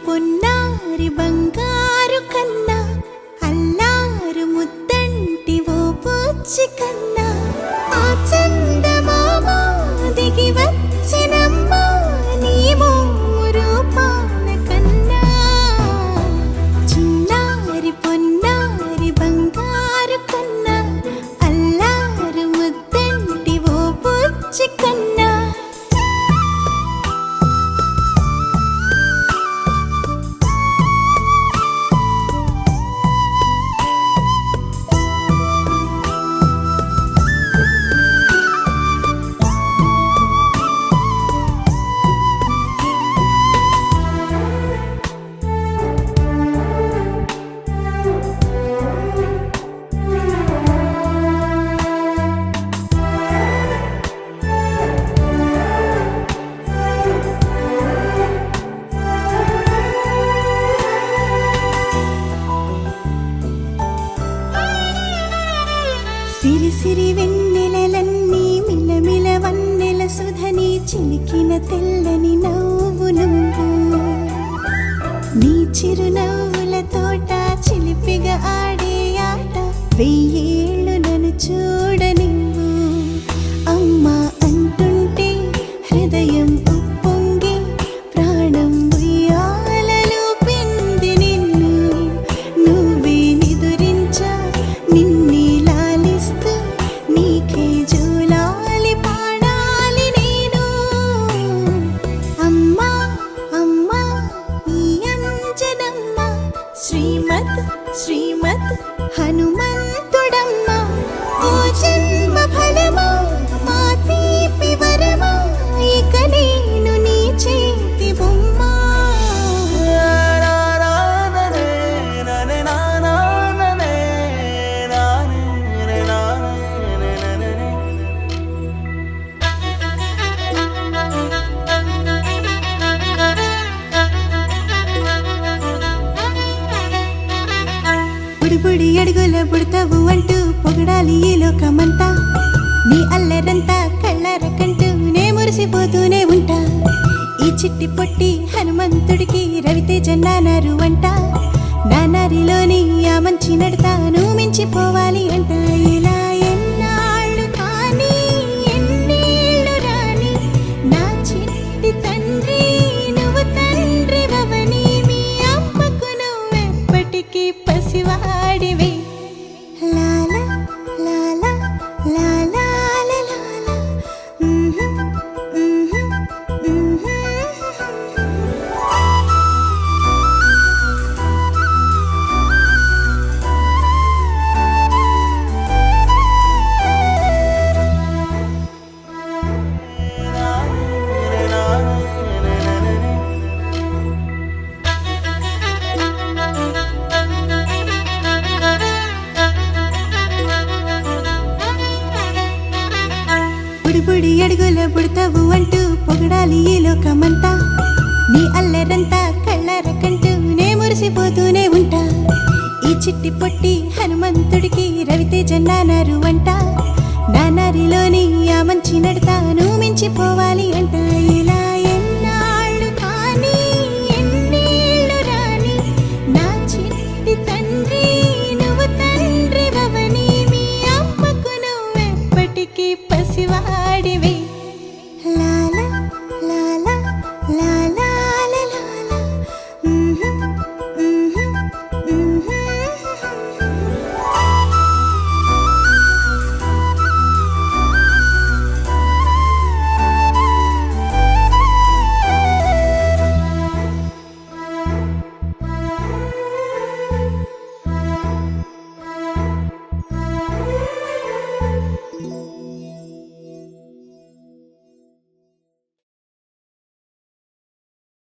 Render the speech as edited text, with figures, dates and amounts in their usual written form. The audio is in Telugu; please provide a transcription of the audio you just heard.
పొన్నారి బంగారు కన్నా అల్లారు ముద్దంటి ఓ పూచి కన్నా ఆ చందమామ దిగి వచ్చినమ్మా నీ రూపాన కన్నా చిన్నారి పొన్నారి బంగారు కన్నా అల్లారు ముద్దంటి ఓ పూచి కన్నా సిరి సిరి వెన్నెలలన్నీ మిలమిల వన్నెల సుధని చిలికిన తెల్లని నవ్వు నువ్వు నీ చిరునవ్వుల తోట చిలిపిగా ఆడే ఆట వెయ్యేళ్ళు నన్ను చూడ నువ్వు అమ్మా అంటుంటే హృదయం ఉప్పొంగి ప్రాణం ఉయ్యాలలో పిండి నిన్ను నువ్వే నిదురించా నిన్నే నీకే జూలాలి పాడాలి నేను అమ్మా అమ్మా ఈ అంజనమ్మ శ్రీమత్ శ్రీమత్ హనుమంతుడమ్మ ఓ జన్మ ఫలమా మా తీపి వరమా ఇక నేను నీ చేతి బొమ్మ బుడి అడుగుల బుడతావు అంటూ పొగడాలి ఈ లోకమంతా నీ అల్లరంతా కళ్ళరకంటూ నే మురిసిపోతూనే ఉంటా ఈ చిట్టి పొట్టి హనుమంతుడికి రవితేజ నానారు అంట నానారిలోని ఆ మంచి నడతాను మించిపోవాలి అంట ఇలా ఎన్నాళ్ళు కానీ ఎన్నేళ్ళు రాని నా చిట్టి తండ్రి నువ్వు తండ్రి వవని మీ అమ్మకు నువ్వెప్పటికీ పసివాడివి లాలా లాలా లాలా లాలా బుడి అడుగుల బుడతావు అంటూ పొగడాలి ఈ లోకమంతా నీ అల్లరంతా కళ్ళరకంటూ నే మురిసిపోతూనే ఉంటా ఈ చిట్టి పొట్టి హనుమంతుడికి రవితేజ నానారు అంట నానారిలోని ఆ మంచి నడతాను మించిపోవాలి అంట ఇలా